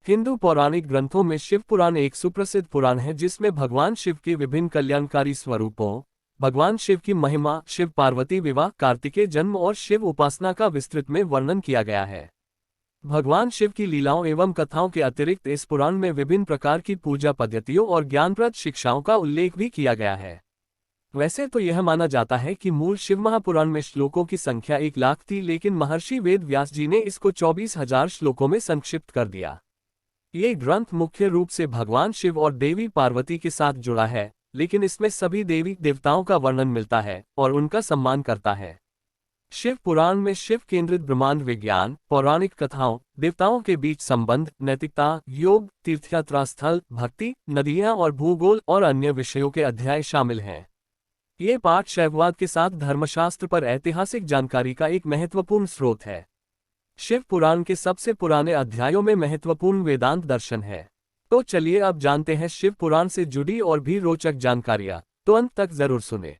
हिंदू पौराणिक ग्रंथों में शिव पुराण एक सुप्रसिद्ध पुराण है जिसमें भगवान शिव के विभिन्न कल्याणकारी स्वरूपों, भगवान शिव की महिमा, शिव पार्वती विवाह, कार्तिकेय जन्म और शिव उपासना का विस्तृत में वर्णन किया गया है। भगवान शिव की लीलाओं एवं कथाओं के अतिरिक्त इस पुराण में विभिन्न प्रकार की पूजा पद्धतियों और ज्ञानप्रद शिक्षाओं का उल्लेख भी किया गया है। वैसे तो यह माना जाता है कि मूल शिव महापुराण में श्लोकों की संख्या 1 लाख थी, लेकिन महर्षि वेद व्यास जी ने इसको 24,000 श्लोकों में संक्षिप्त कर दिया। ये ग्रंथ मुख्य रूप से भगवान शिव और देवी पार्वती के साथ जुड़ा है, लेकिन इसमें सभी देवी देवताओं का वर्णन मिलता है और उनका सम्मान करता है। शिव पुराण में शिव केंद्रित ब्रह्मांड विज्ञान, पौराणिक कथाओं, देवताओं के बीच संबंध, नैतिकता, योग, तीर्थयात्रा स्थल, भक्ति, नदियां और भूगोल और अन्य विषयों के अध्याय शामिल हैं। ये पाठ शैववाद के साथ धर्मशास्त्र पर ऐतिहासिक जानकारी का एक महत्वपूर्ण स्रोत है। शिव पुराण के सबसे पुराने अध्यायों में महत्वपूर्ण वेदांत दर्शन है। तो चलिए अब जानते हैं शिव पुराण से जुड़ी और भी रोचक जानकारियां, तो अंत तक जरूर सुने।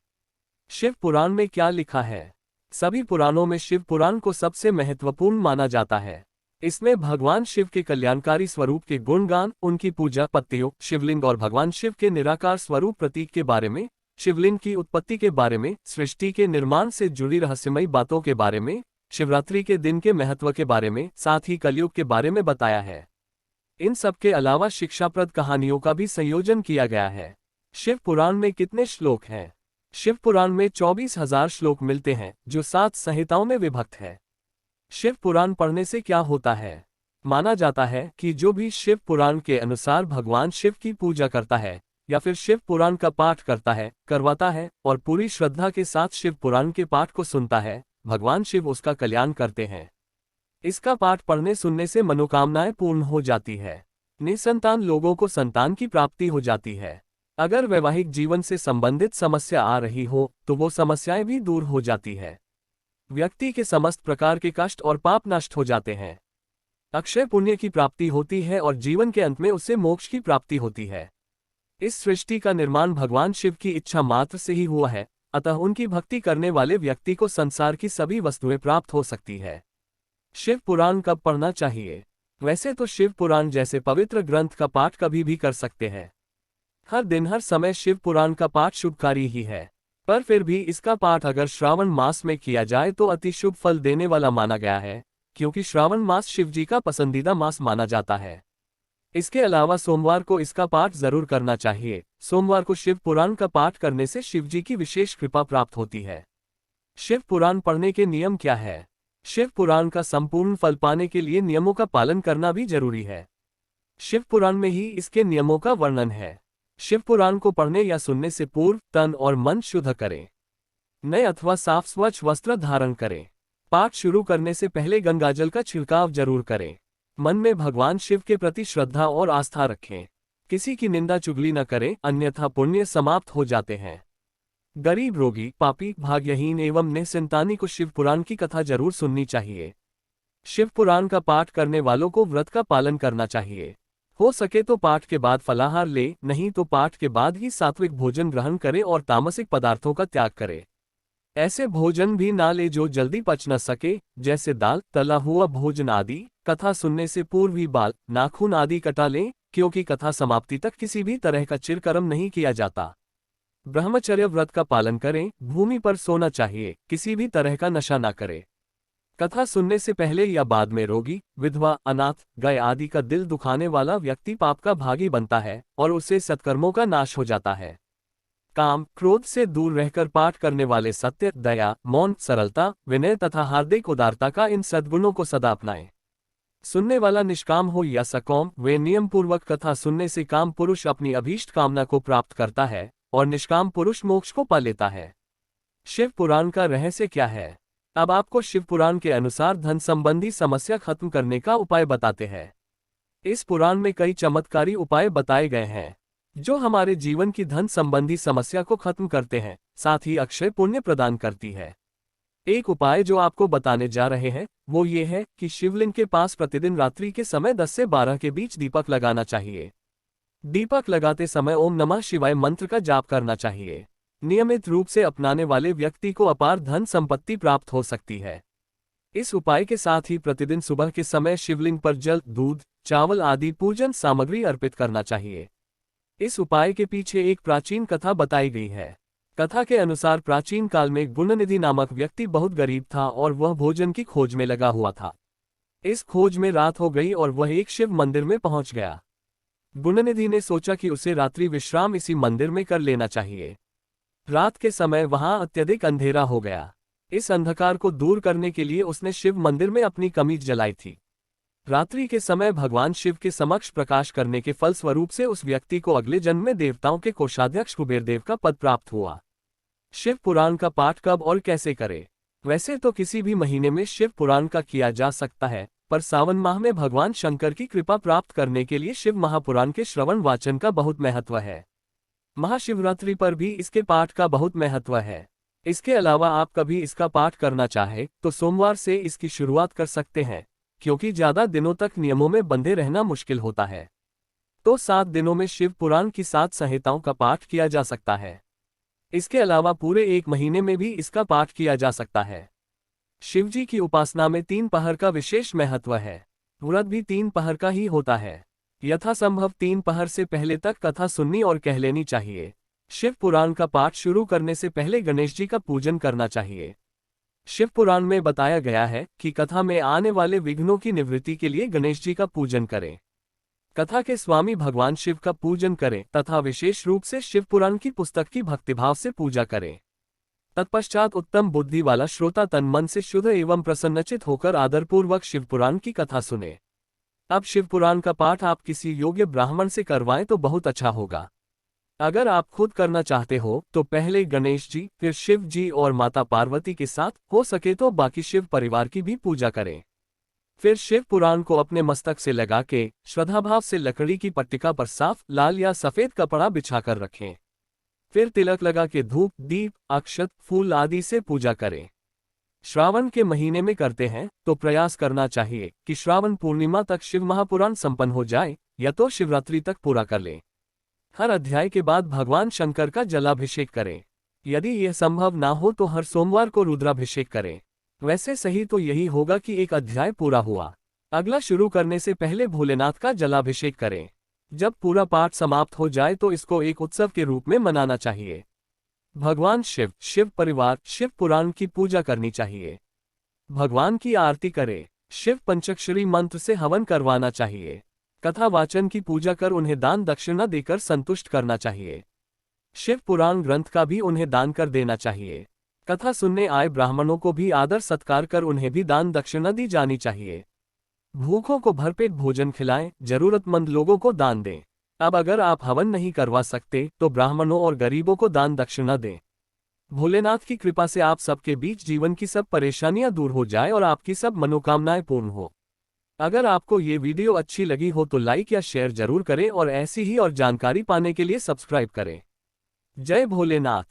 शिव पुराण में क्या लिखा है? सभी पुराणों में शिव पुराण को सबसे महत्वपूर्ण माना जाता है। इसमें भगवान शिव के कल्याणकारी स्वरूप के गुणगान, उनकी पूजा पत्तियों, शिवलिंग और भगवान शिव के निराकार स्वरूप प्रतीक के बारे में, शिवलिंग की उत्पत्ति के बारे में, सृष्टि के निर्माण से जुड़ी रहस्यमयी बातों के बारे में, शिवरात्रि के दिन के महत्व के बारे में, साथ ही कलयुग के बारे में बताया है। इन सब के अलावा शिक्षाप्रद कहानियों का भी संयोजन किया गया है। शिव पुराण में कितने श्लोक हैं? शिव पुराण में 24,000 श्लोक मिलते हैं, जो 7 संहिताओं में विभक्त है। शिव पुराण पढ़ने से क्या होता है? माना जाता है कि जो भी शिव पुराण के अनुसार भगवान शिव की पूजा करता है या फिर शिव पुराण का पाठ करवाता है और पूरी श्रद्धा के साथ शिव पुराण के पाठ को सुनता है, भगवान शिव उसका कल्याण करते हैं। इसका पाठ पढ़ने सुनने से मनोकामनाएं पूर्ण हो जाती है। निसंतान लोगों को संतान की प्राप्ति हो जाती है। अगर वैवाहिक जीवन से संबंधित समस्या आ रही हो तो वो समस्याएं भी दूर हो जाती है। व्यक्ति के समस्त प्रकार के कष्ट और पाप नष्ट हो जाते हैं। अक्षय पुण्य की प्राप्ति होती है और जीवन के अंत में उससे मोक्ष की प्राप्ति होती है। इस सृष्टि का निर्माण भगवान शिव की इच्छा मात्र से ही हुआ है, अतः उनकी भक्ति करने वाले व्यक्ति को संसार की सभी वस्तुएं प्राप्त हो सकती है। शिव पुराण कब पढ़ना चाहिए? वैसे तो शिव पुराण जैसे पवित्र ग्रंथ का पाठ कभी भी कर सकते हैं। हर दिन हर समय शिव पुराण का पाठ शुभकारी ही है, पर फिर भी इसका पाठ अगर श्रावण मास में किया जाए तो अति शुभ फल देने वाला माना गया है, क्योंकि श्रावण मास शिवजी का पसंदीदा मास माना जाता है। इसके अलावा सोमवार को इसका पाठ जरूर करना चाहिए। सोमवार को शिव पुराण का पाठ करने से शिवजी की विशेष कृपा प्राप्त होती है। शिव पुराण पढ़ने के नियम क्या है? शिव पुराण का संपूर्ण फल पाने के लिए नियमों का पालन करना भी जरूरी है। शिव पुराण में ही इसके नियमों का वर्णन है। शिव पुराण को पढ़ने या सुनने से पूर्व तन और मन शुद्ध करें। नए अथवा साफ स्वच्छ वस्त्र धारण करें। पाठ शुरू करने से पहले गंगाजल का छिड़काव जरूर करें। मन में भगवान शिव के प्रति श्रद्धा और आस्था रखें। किसी की निंदा चुगली न करें, अन्यथा पुण्य समाप्त हो जाते हैं। गरीब, रोगी, पापी, भाग्यहीन एवं निसंतानी को शिव पुराण की कथा जरूर सुननी चाहिए। शिव पुराण का पाठ करने वालों को व्रत का पालन करना चाहिए। हो सके तो पाठ के बाद फलाहार ले, नहीं तो पाठ के बाद ही सात्विक भोजन ग्रहण करें और तामसिक पदार्थों का त्याग करें। ऐसे भोजन भी ना ले जो जल्दी पच न सके, जैसे दाल, तला हुआ भोजन आदि। कथा सुनने से पूर्व ही बाल, नाखून आदि कटा लें, क्योंकि कथा समाप्ति तक किसी भी तरह का चिरकर्म नहीं किया जाता। ब्रह्मचर्य व्रत का पालन करें। भूमि पर सोना चाहिए, किसी भी तरह का नशा ना करें। कथा सुनने से पहले या बाद में रोगी, विधवा, अनाथ, गाय आदि का दिल दुखाने वाला व्यक्ति पाप का भागी बनता है और उससे सत्कर्मों का नाश हो जाता है। काम, क्रोध से दूर रहकर पाठ करने वाले सत्य, दया, मौन, सरलता, विनय तथा हार्दिक उदारता का इन सद्गुणों को सदा अपनाएं। सुनने वाला निष्काम हो या सकौम, वे नियम पूर्वक कथा सुनने से काम पुरुष अपनी अभीष्ट कामना को प्राप्त करता है और निष्काम पुरुष मोक्ष को पा लेता है। शिव पुराण का रहस्य क्या है? अब आपको शिव पुराण के अनुसार धन संबंधी समस्या खत्म करने का उपाय बताते हैं। इस पुराण में कई चमत्कारी उपाय बताए गए हैं जो हमारे जीवन की धन संबंधी समस्या को खत्म करते हैं, साथ ही अक्षय पुण्य प्रदान करती है। एक उपाय जो आपको बताने जा रहे हैं वो ये है कि शिवलिंग के पास प्रतिदिन रात्रि के समय 10 से 12 के बीच दीपक लगाना चाहिए। दीपक लगाते समय ओम नमः शिवाय मंत्र का जाप करना चाहिए। नियमित रूप से अपनाने वाले व्यक्ति को अपार धन संपत्ति प्राप्त हो सकती है। इस उपाय के साथ ही प्रतिदिन सुबह के समय शिवलिंग पर जल, दूध, चावल आदि पूजन सामग्री अर्पित करना चाहिए। इस उपाय के पीछे एक प्राचीन कथा बताई गई है। कथा के अनुसार प्राचीन काल में गुणनिधि नामक व्यक्ति बहुत गरीब था और वह भोजन की खोज में लगा हुआ था। इस खोज में रात हो गई और वह एक शिव मंदिर में पहुंच गया। गुणनिधि ने सोचा कि उसे रात्रि विश्राम इसी मंदिर में कर लेना चाहिए। रात के समय वहां अत्यधिक अंधेरा हो गया। इस अंधकार को दूर करने के लिए उसने शिव मंदिर में अपनी कमीज जलाई थी। रात्रि के समय भगवान शिव के समक्ष प्रकाश करने के फलस्वरूप से उस व्यक्ति को अगले जन्म में देवताओं के कोषाध्यक्ष कुबेर देव का पद प्राप्त हुआ। शिव पुराण का पाठ कब और कैसे करें? वैसे तो किसी भी महीने में शिव पुराण का किया जा सकता है, पर सावन माह में भगवान शंकर की कृपा प्राप्त करने के लिए शिव महापुराण के श्रवण वाचन का बहुत महत्व है। महाशिवरात्रि पर भी इसके पाठ का बहुत महत्व है। इसके अलावा आप कभी इसका पाठ करना चाहे तो सोमवार से इसकी शुरुआत कर सकते हैं, क्योंकि ज्यादा दिनों तक नियमों में बंधे रहना मुश्किल होता है। तो 7 दिनों में शिव पुराण की 7 संहिताओं का पाठ किया जा सकता है। इसके अलावा पूरे 1 महीने में भी इसका पाठ किया जा सकता है। शिवजी की उपासना में 3 पहर का विशेष महत्व है। व्रत भी 3 पहर का ही होता है। यथासंभव 3 पहर से पहले तक कथा सुननी और कह लेनी चाहिए। शिव पुराण का पाठ शुरू करने से पहले गणेश जी का पूजन करना चाहिए। शिव पुराण में बताया गया है कि कथा में आने वाले विघ्नों की निवृत्ति के लिए गणेश जी का पूजन करें। कथा के स्वामी भगवान शिव का पूजन करें तथा विशेष रूप से शिव पुराण की पुस्तक की भक्तिभाव से पूजा करें। तत्पश्चात उत्तम बुद्धि वाला श्रोता तन मन से शुद्ध एवं प्रसन्नचित होकर आदरपूर्वक शिव पुराण की कथा सुने। अब शिव पुराण का पाठ आप किसी योग्य ब्राह्मण से करवाएं तो बहुत अच्छा होगा। अगर आप खुद करना चाहते हो तो पहले गणेश जी, फिर शिव जी और माता पार्वती के साथ, हो सके तो बाकी शिव परिवार की भी पूजा करें। फिर शिव पुराण को अपने मस्तक से लगा के श्रद्धाभाव से लकड़ी की पट्टिका पर साफ लाल या सफेद कपड़ा बिछाकर रखें। फिर तिलक लगा के धूप, दीप, अक्षत, फूल आदि से पूजा करें। श्रावण के महीने में करते हैं तो प्रयास करना चाहिए कि श्रावण पूर्णिमा तक शिव महापुराण संपन्न हो जाए, या तो शिवरात्रि तक पूरा कर लें। हर अध्याय के बाद भगवान शंकर का जलाभिषेक करें। यदि यह संभव ना हो तो हर सोमवार को रुद्राभिषेक करें। वैसे सही तो यही होगा कि एक अध्याय पूरा हुआ, अगला शुरू करने से पहले भोलेनाथ का जलाभिषेक करें। जब पूरा पाठ समाप्त हो जाए तो इसको एक उत्सव के रूप में मनाना चाहिए। भगवान शिव, शिव परिवार, शिव पुराण की पूजा करनी चाहिए। भगवान की आरती करें। शिव पंचाक्षरी मंत्र से हवन करवाना चाहिए। कथा वाचन की पूजा कर उन्हें दान दक्षिणा देकर संतुष्ट करना चाहिए। शिव पुराण ग्रंथ का भी उन्हें दान कर देना चाहिए। कथा सुनने आए ब्राह्मणों को भी आदर सत्कार कर उन्हें भी दान दक्षिणा दी जानी चाहिए। भूखों को भरपेट भोजन खिलाएं, जरूरतमंद लोगों को दान दें। अब अगर आप हवन नहीं करवा सकते तो ब्राह्मणों और गरीबों को दान दक्षिणा दें। भोलेनाथ की कृपा से आप सबके बीच जीवन की सब परेशानियां दूर हो जाए और आपकी सब मनोकामनाएं पूर्ण हो। अगर आपको ये वीडियो अच्छी लगी हो तो लाइक या शेयर जरूर करें और ऐसी ही और जानकारी पाने के लिए सब्सक्राइब करें। जय भोलेनाथ।